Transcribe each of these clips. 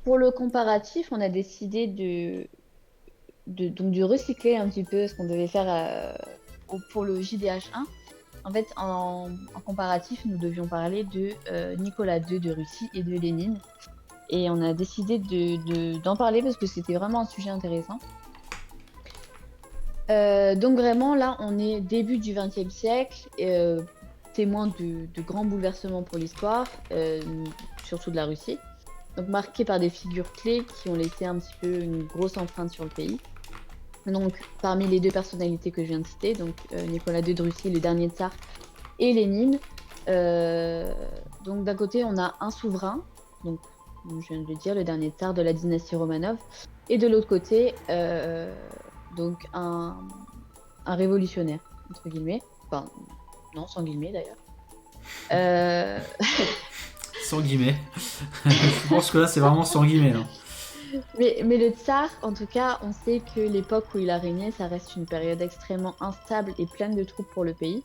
Pour le comparatif, on a décidé donc de recycler un petit peu ce qu'on devait faire pour le JDH1. En fait, en comparatif, nous devions parler de Nicolas II de Russie et de Lénine. Et on a décidé d'en parler parce que c'était vraiment un sujet intéressant. Donc vraiment, là, on est début du XXe siècle, témoin de grands bouleversements pour l'histoire, surtout de la Russie. Donc marqué par des figures clés qui ont laissé un petit peu une grosse empreinte sur le pays. Donc parmi les deux personnalités que je viens de citer, donc Nicolas II de Russie, le dernier tsar, et Lénine. Euh, donc d'un côté, on a un souverain, donc comme je viens de le dire, le dernier tsar de la dynastie Romanov, et de l'autre côté, donc un révolutionnaire, entre guillemets. Enfin, non, sans guillemets d'ailleurs. Euh, Sans guillemets. Je pense que là, c'est vraiment sans guillemets. Là. mais le tsar, en tout cas, on sait que l'époque où il a régné, ça reste une période extrêmement instable et pleine de troubles pour le pays.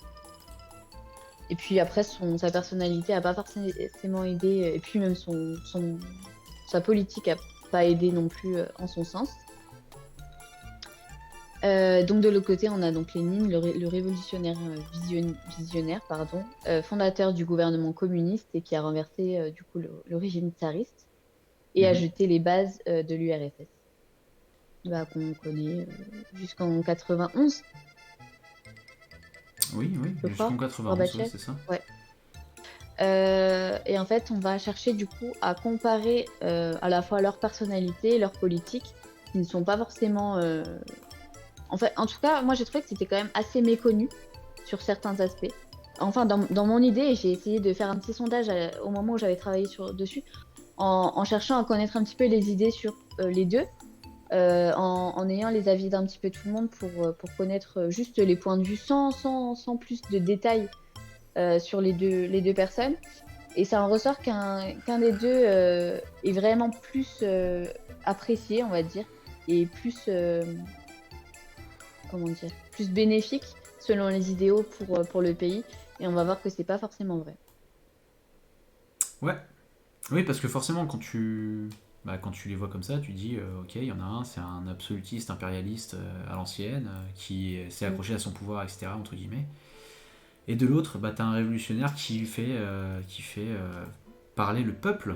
Et puis après, sa personnalité a pas forcément aidé, et puis même sa politique a pas aidé non plus en son sens. Donc de l'autre côté, on a donc Lénine, le révolutionnaire visionnaire, pardon, fondateur du gouvernement communiste et qui a renversé du coup le régime tsariste et a Mhm. jeté les bases de l'URSS, bah, qu'on connaît jusqu'en 91, Oui, oui, je jusqu'en crois, 91, oui, Gorbatchev. c'est ça. Ouais. Et en fait, on va chercher du coup à comparer à la fois leur personnalité et leur politique, qui ne sont pas forcément. En fait, en tout cas, moi j'ai trouvé que c'était quand même assez méconnu sur certains aspects. Enfin, dans mon idée, j'ai essayé de faire un petit sondage au moment où j'avais travaillé dessus, en cherchant à connaître un petit peu les idées sur les deux, en ayant les avis d'un petit peu tout le monde pour connaître juste les points de vue sans plus de détails sur les deux personnes. Et ça en ressort qu'un des deux est vraiment plus apprécié, on va dire, et plus, comment dire, plus bénéfique selon les idéaux pour le pays. Et on va voir que c'est pas forcément vrai. Ouais. Oui, parce que forcément, quand tu les vois comme ça, tu dis, ok, il y en a un, c'est un absolutiste impérialiste à l'ancienne, qui s'est Mm. accroché à son pouvoir, etc., entre guillemets. Et de l'autre, bah, t'as un révolutionnaire qui fait parler le peuple.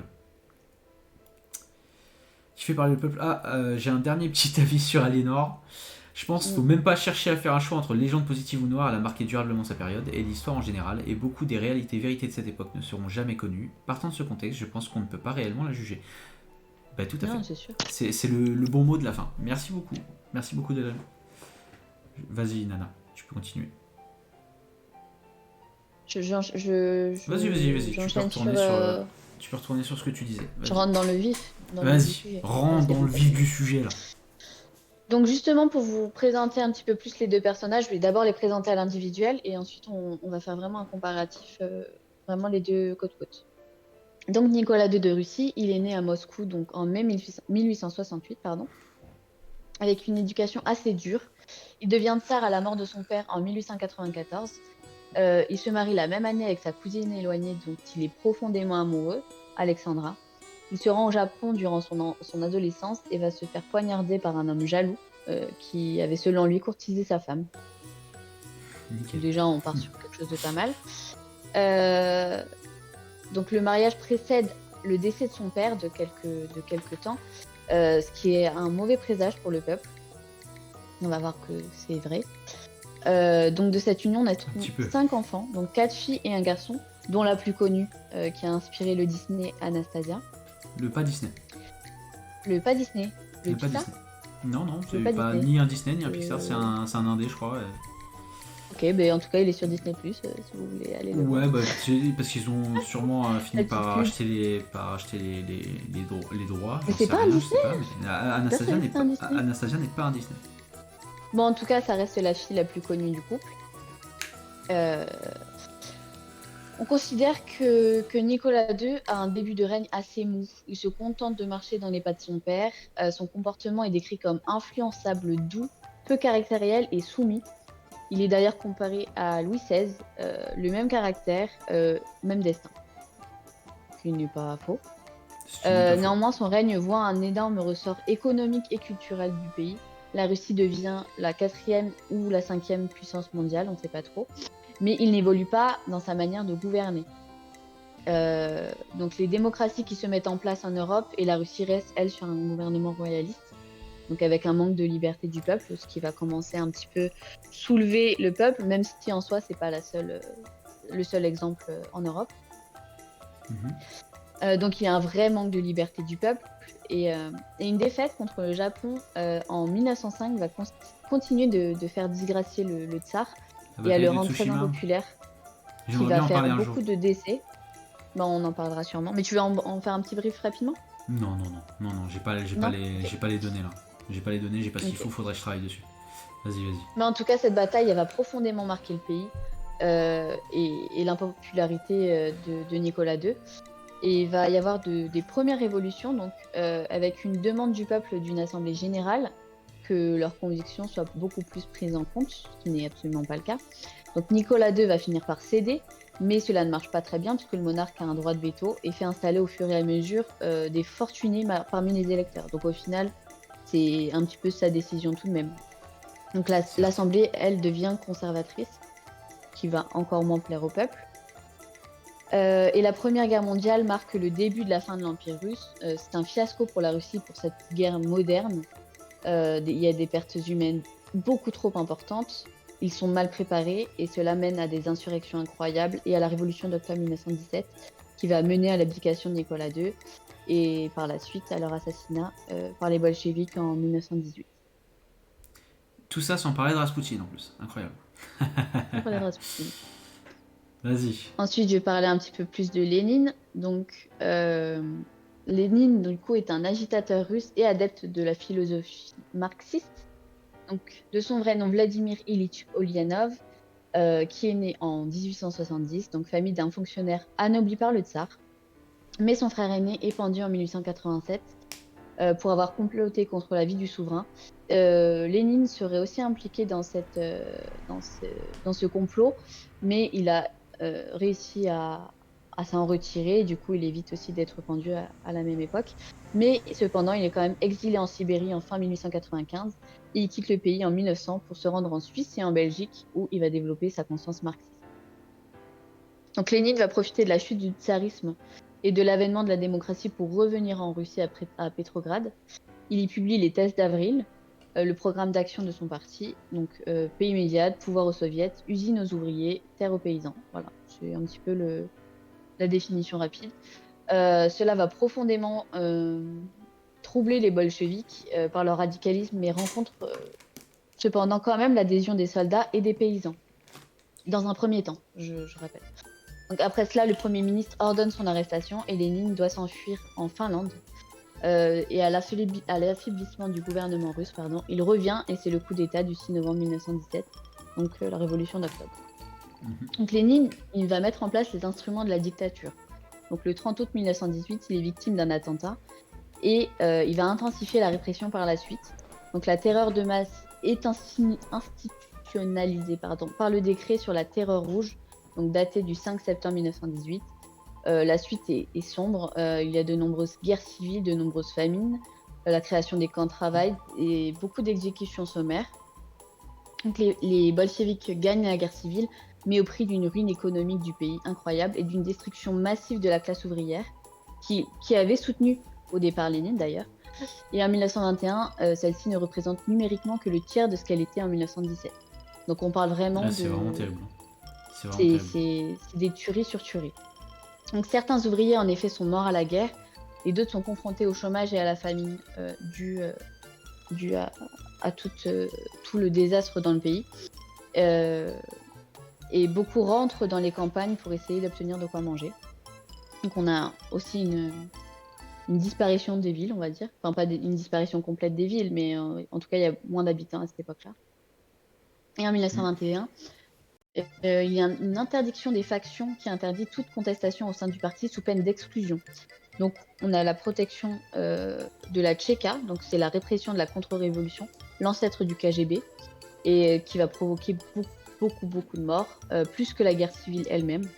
Qui fait parler le peuple. Ah, j'ai un dernier petit avis sur Aliénor. Je pense qu'il Mm. faut même pas chercher à faire un choix entre légende positive ou noire, elle a marqué durablement sa période et l'histoire en général, et beaucoup des réalités vérités de cette époque ne seront jamais connues. Partant de ce contexte, je pense qu'on ne peut pas réellement la juger. Bah tout à fait. Non, c'est sûr. C'est le bon mot de la fin. Merci beaucoup. Merci beaucoup de... Vas-y Nana, tu peux continuer. Vas-y. J'enchaîne sur. Tu peux retourner sur ce que tu disais. Je Vas-y. rentre dans le vif du Vas-y. sujet. Rentre Parce qu'il y a dans le beaucoup de vif choses. du sujet là. Donc justement, pour vous présenter un petit peu plus les deux personnages, je vais d'abord les présenter à l'individuel et ensuite on va faire vraiment un comparatif, vraiment les deux côte à côte. Donc Nicolas II de Russie, il est né à Moscou donc en mai 1868, pardon, avec une éducation assez dure. Il devient tsar à la mort de son père en 1894. Il se marie la même année avec sa cousine éloignée dont il est profondément amoureux, Alexandra. Il se rend au Japon durant son adolescence et va se faire poignarder par un homme jaloux qui avait selon lui courtisé sa femme. Nickel. Déjà, on part sur quelque chose de pas mal. Euh, donc le mariage précède le décès de son père de quelques temps, ce qui est un mauvais présage pour le peuple. On va voir que c'est vrai. Donc de cette union Un naîtront petit peu. 5 enfants, donc 4 filles et un garçon, dont la plus connue, qui a inspiré le Disney Anastasia. Le pas Disney. Le pas Disney, le Le pas Pixar, Disney. Non, non, le c'est pas pas Disney. ni un Disney ni un Pixar, Euh, c'est un indé, je crois. Ok, ben en tout cas, il est sur Disney+, si vous voulez aller le voir. Ouais, bah, parce qu'ils ont sûrement fini La petite pub. par acheter les droits, Mais j'en c'est sais pas un rien, je sais Disney, pas, mais personne dit que c'est un Disney. Anastasia n'est pas un Disney. Bon, en tout cas, ça reste la fille la plus connue du couple. Euh, on considère que Nicolas II a un début de règne assez mou. Il se contente de marcher dans les pas de son père. Son comportement est décrit comme influençable, doux, peu caractériel et soumis. Il est d'ailleurs comparé à Louis XVI, le même caractère, même destin. Ce qui n'est pas faux. Si tu me dis pas faux. Néanmoins, son règne voit un énorme ressort économique et culturel du pays. La Russie devient la quatrième ou la cinquième puissance mondiale, on ne sait pas trop. Mais il n'évolue pas dans sa manière de gouverner. Donc les démocraties qui se mettent en place en Europe et la Russie reste, elle, sur un gouvernement royaliste. Donc avec un manque de liberté du peuple, ce qui va commencer un petit peu soulever le peuple, même si en soi, c'est pas le seul exemple en Europe. Mhm. Donc il y a un vrai manque de liberté du peuple et une défaite contre le Japon en 1905 va continuer de faire disgracier le tsar La et à bataille le de rendre très Tsushima. impopulaire, qui J'aimerais va bien en faire parler un jour. beaucoup de décès. Bon, on en parlera sûrement. Mais tu veux en faire un petit brief rapidement? Non, non, non, non, non, Non? Ok. j'ai pas les données là. J'ai pas les données, j'ai pas ce qu'il Ok. faut, faudrait que je travaille dessus. Vas-y, vas-y. Mais en tout cas, cette bataille, elle va profondément marquer le pays et l'impopularité de Nicolas II. Et il va y avoir des premières révolutions, donc avec une demande du peuple d'une assemblée générale, que leurs convictions soient beaucoup plus prises en compte, ce qui n'est absolument pas le cas. Donc Nicolas II va finir par céder, mais cela ne marche pas très bien puisque le monarque a un droit de veto et fait installer au fur et à mesure des fortunés parmi les électeurs. Donc au final, c'est un petit peu sa décision tout de même. Donc Certes. l'Assemblée, elle, devient conservatrice, qui va encore moins plaire au peuple. Et la Première Guerre mondiale marque le début de la fin de l'Empire russe. C'est un fiasco pour la Russie pour cette guerre moderne. Il y a des pertes humaines beaucoup trop importantes. Ils sont mal préparés et cela mène à des insurrections incroyables et à la révolution d'octobre 1917 qui va mener à l'abdication de Nicolas II et par la suite à leur assassinat par les bolcheviks en 1918. Tout ça sans parler de Rasputin en plus. Incroyable. On parlera de Rasputin. Vas-y. Ensuite, je vais parler un petit peu plus de Lénine. Donc, Lénine, du coup, est un agitateur russe et adepte de la philosophie marxiste. Donc, de son vrai nom, Vladimir Ilitch Ulyanov, qui est né en 1870, donc famille d'un fonctionnaire anobli par le tsar. Mais son frère aîné est pendu en 1887 pour avoir comploté contre la vie du souverain. Lénine serait aussi impliqué dans ce complot, mais il a réussi à s'en retirer. Et du coup, il évite aussi d'être pendu à la même époque. Mais cependant, il est quand même exilé en Sibérie en fin 1895 et il quitte le pays en 1900 pour se rendre en Suisse et en Belgique où il va développer sa conscience marxiste. Donc Lénine va profiter de la chute du tsarisme et de l'avènement de la démocratie pour revenir en Russie à Pétrograd. Il y publie les thèses d'avril, le programme d'action de son parti, donc pays immédiat, pouvoir aux soviets, usines aux ouvriers, terre aux paysans. Voilà, c'est un petit peu la définition rapide. Cela va profondément troubler les bolcheviks par leur radicalisme, mais rencontre cependant quand même l'adhésion des soldats et des paysans. Dans un premier temps, je rappelle. Donc après cela, le Premier ministre ordonne son arrestation et Lénine doit s'enfuir en Finlande. Et à l'affaiblissement du gouvernement russe, il revient et c'est le coup d'État du 6 novembre 1917, donc la révolution d'octobre. Mhm. Donc Lénine, il va mettre en place les instruments de la dictature. Donc le 30 août 1918, il est victime d'un attentat et il va intensifier la répression par la suite. Donc la terreur de masse est institutionnalisée par le décret sur la terreur rouge, donc daté du 5 septembre 1918. La suite est sombre. Il y a de nombreuses guerres civiles, de nombreuses famines, la création des camps de travail et beaucoup d'exécutions sommaires. Donc les bolcheviks gagnent la guerre civile, mais au prix d'une ruine économique du pays incroyable et d'une destruction massive de la classe ouvrière, qui avait soutenu au départ Lénine d'ailleurs. Et en 1921, celle-ci ne représente numériquement que le tiers de ce qu'elle était en 1917. Donc on parle vraiment Ah, c'est vraiment de... terrible. C'est vraiment C'est terrible. des tueries sur tueries. Donc certains ouvriers en effet sont morts à la guerre et d'autres sont confrontés au chômage et à la famine dû à tout le désastre dans le pays. Et beaucoup rentrent dans les campagnes pour essayer d'obtenir de quoi manger. Donc on a aussi une disparition des villes, on va dire. Enfin pas une disparition complète des villes, mais en tout cas il y a moins d'habitants à cette époque-là. Et en Mm. 1921, il y a une interdiction des factions qui interdit toute contestation au sein du parti sous peine d'exclusion. Donc, on a la protection de la Tchéka, donc c'est la répression de la contre-révolution, l'ancêtre du KGB, et qui va provoquer beaucoup de morts, plus que la guerre civile elle-même,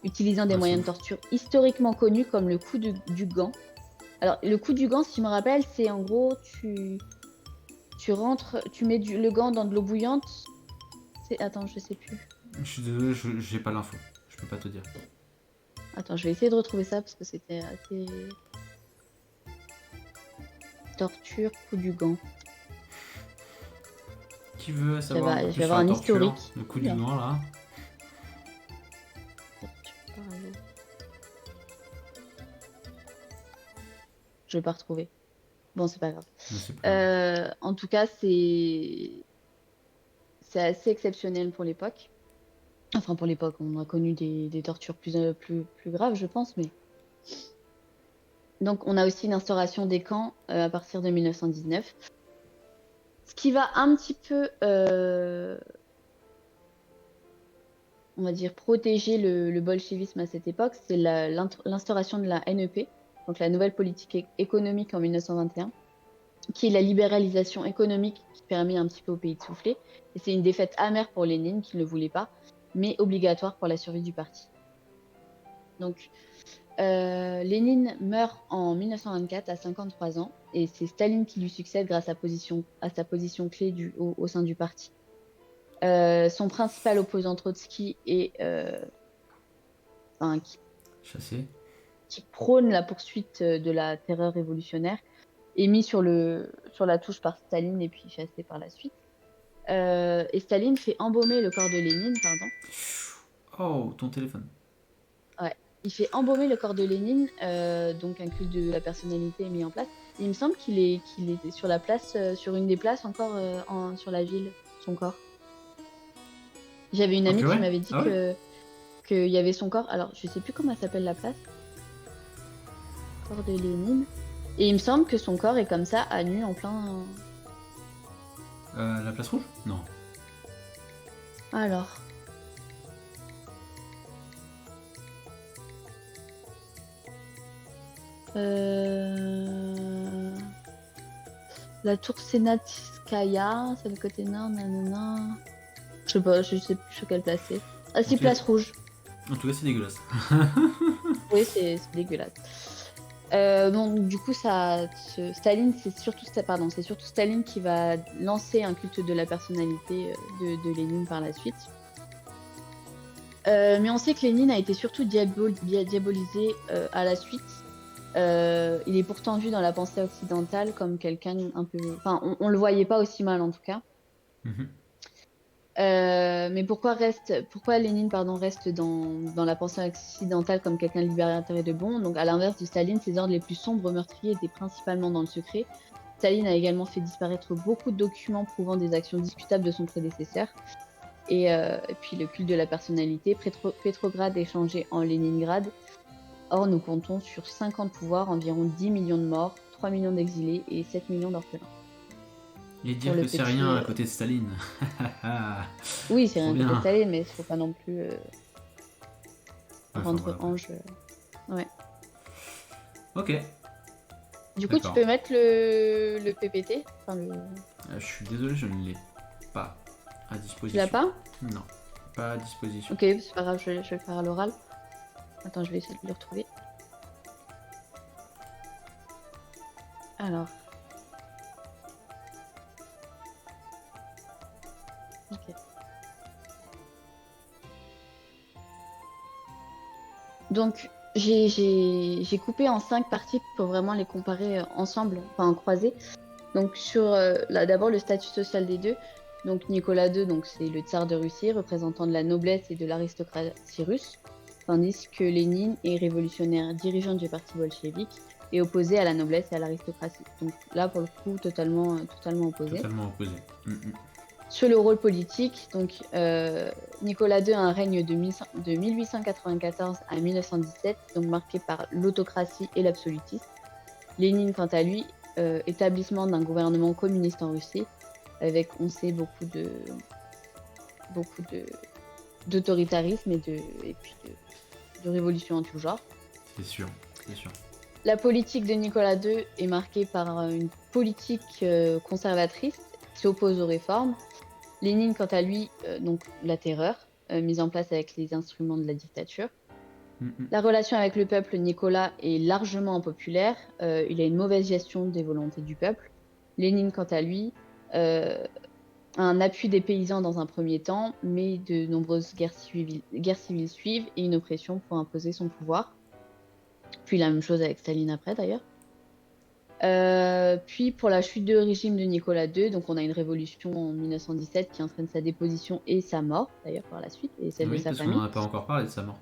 utilisant des Ouais, c'est moyens de ouf. torture historiquement connus comme le coup du gant, Alors, le coup du gant, si je me rappelle, c'est en gros, tu rentres, tu mets le gant dans de l'eau bouillante. Attends, je sais plus. Je suis désolé, j'ai pas l'info. Je peux pas te dire. Attends, je vais essayer de retrouver ça parce que c'était assez. Torture, coup du gant. Qui veut Je savoir un peu vais plus sur avoir la un torture, historique. le coup du Oula. gant là? Torture par l'eau. Je vais pas retrouver. Bon, c'est pas grave. Je sais pas. En tout cas, c'est assez exceptionnel pour l'époque. Enfin, pour l'époque, on a connu des tortures plus graves, je pense, mais. Donc, on a aussi l'instauration des camps à partir de 1919. Ce qui va un petit peu, on va dire, protéger le bolchevisme à cette époque, c'est l'instauration de la NEP, donc la nouvelle politique économique en 1921, qui est la libéralisation économique qui permet un petit peu au pays de souffler. Et c'est une défaite amère pour Lénine, qui ne le voulait pas, mais obligatoire pour la survie du parti. Donc, Lénine meurt en 1924 à 53 ans, et c'est Staline qui lui succède grâce à sa position clé au sein du parti. Son principal opposant Trotsky qui Chassé. prône la poursuite de la terreur révolutionnaire, est mis sur la touche par Staline et puis chassé par la suite. Et Staline fait embaumer le corps de Lénine, pardon. Oh, ton téléphone. Ouais. Il fait embaumer le corps de Lénine, donc un culte de la personnalité est mis en place. Et il me semble qu'il est sur la place, sur une des places encore sur la ville, son corps. J'avais une Ah, amie qui purée. m'avait dit Ah ouais. qu'il y avait son corps. Alors, je sais plus comment s'appelle la place. Corps de Lénine. Et il me semble que son corps est comme ça, à nu, en plein. La place rouge? Non. Alors. La tour Senatskaya, c'est le côté nord, nanana. Je sais pas, je sais plus sur quelle place c'est. Ah si, place rouge. En tout cas, c'est dégueulasse. Oui, c'est dégueulasse. Donc du coup, Staline, c'est surtout Staline qui va lancer un culte de la personnalité de Lénine par la suite. Mais on sait que Lénine a été surtout diabolisé à la suite. Il est pourtant vu dans la pensée occidentale comme quelqu'un un peu. Enfin, on le voyait pas aussi mal en tout cas. Mhm. Mais pourquoi Lénine reste dans la pensée occidentale comme quelqu'un de libérateur et de bon? Donc à l'inverse de Staline, ses ordres les plus sombres meurtriers étaient principalement dans le secret. Staline a également fait disparaître beaucoup de documents prouvant des actions discutables de son prédécesseur. Et puis le culte de la personnalité, Pétrograd est changé en Léningrad. Or, nous comptons sur 50 pouvoirs, environ 10 millions de morts, 3 millions d'exilés et 7 millions d'orphelins. Et dire que c'est rien à côté de Staline. Oui, c'est Trop rien à côté de bien. Staline, mais il ne faut pas non plus rendre voilà. ange. Ouais. Ok. Du coup, tu peux mettre le PPT. Je suis désolé, je ne l'ai pas à disposition. Tu l'as pas? Non, pas à disposition. Ok, c'est pas grave, je vais le faire à l'oral. Attends, je vais essayer de le retrouver. Alors. Ok. Donc, j'ai coupé en 5 parties pour vraiment les comparer ensemble, enfin en croisé. Donc, sur d'abord le statut social des deux. Donc, Nicolas II, donc c'est le tsar de Russie, représentant de la noblesse et de l'aristocratie russe, tandis que Lénine est révolutionnaire, dirigeant du parti bolchevique et opposé à la noblesse et à l'aristocratie. Donc là, pour le coup, totalement opposé. Totalement opposé. Sur le rôle politique, donc Nicolas II a un règne de 1894 à 1917, donc marqué par l'autocratie et l'absolutisme. Lénine, quant à lui, établissement d'un gouvernement communiste en Russie, avec, on sait, beaucoup d'autoritarisme et puis de révolution en tout genre. C'est sûr, c'est sûr. La politique de Nicolas II est marquée par une politique conservatrice qui s'oppose aux réformes. Lénine, quant à lui, donc la terreur, mise en place avec les instruments de la dictature. La relation avec le peuple, Nicolas est largement impopulaire. Il a une mauvaise gestion des volontés du peuple. Lénine, quant à lui, a un appui des paysans dans un premier temps, mais de nombreuses guerres civiles suivent et une oppression pour imposer son pouvoir. Puis la même chose avec Staline après d'ailleurs. Puis pour la chute du régime de Nicolas II, donc on a une révolution en 1917 qui entraîne sa déposition et sa mort d'ailleurs par la suite, et celle de Oui, sa parce qu'on famille. n'en a pas encore parlé de sa mort.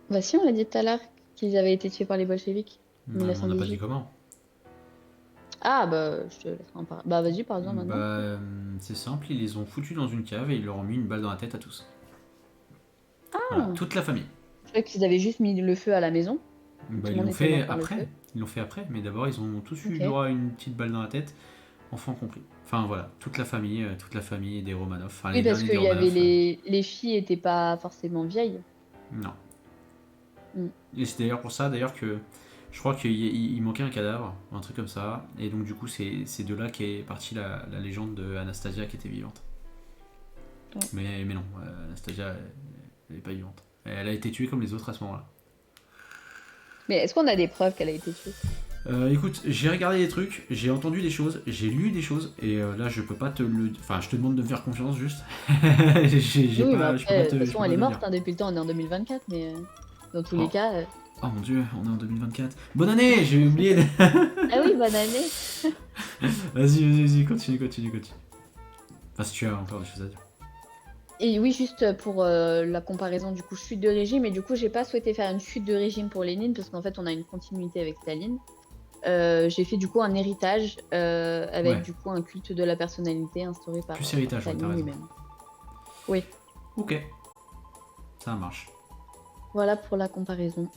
Bah si, on l'a dit tout à l'heure qu'ils avaient été tués par les bolcheviks en On n'a pas dit 1918. comment. Ah bah je te laisserai en parler. Bah vas-y, par-en maintenant. C'est simple, ils les ont foutus dans une cave et ils leur ont mis une balle dans la tête à tous. Ah, Voilà, toute la famille. je croyais qu'ils avaient juste mis le feu à la maison. Tout Ils le monde l'ont était fait mort par le après. feu. Ils l'ont fait après, mais d'abord ils ont tous eu Ok. droit à une petite balle dans la tête, enfant compris. Enfin voilà, toute la famille des Romanov, enfin Oui, les parce derniers des qu'il y avait Romanov. les filles étaient pas forcément vieilles. Non. Mm. Et c'est d'ailleurs pour ça d'ailleurs que je crois qu'il manquait un cadavre, un truc comme ça, et donc du coup c'est de là qu'est partie la légende de Anastasia qui était vivante. Ouais. Mais non, Anastasia elle n'est pas vivante. Elle a été tuée comme les autres à ce moment-là. Mais est-ce qu'on a des preuves qu'elle a été tuée? Écoute, j'ai regardé des trucs, j'ai entendu des choses, j'ai lu des choses, et là je peux pas te le. Enfin, je te demande de me faire confiance juste. J'ai Oui, mais pas, je peux pas après, de te, toute je peux façon, pas elle te est le morte dire. hein, depuis le temps, on est en 2024, mais dans tous les Oh. cas. Oh mon dieu, on est en 2024. Bonne année, j'ai oublié. Ah oui, bonne année! Vas-y, continue. Enfin, si tu as encore des choses à dire. Et oui, juste pour la comparaison du coup chute de régime, et du coup j'ai pas souhaité faire une chute de régime pour Lénine parce qu'en fait on a une continuité avec Staline. J'ai fait du coup un héritage avec Ouais. du coup un culte de la personnalité instauré par Plus héritage, ouais, t'as Staline raison. lui-même. Oui, Ok, ça marche. voilà pour la comparaison.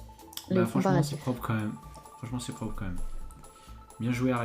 Le Bah franchement, c'est comparatif. propre quand même. Bien joué, Aria.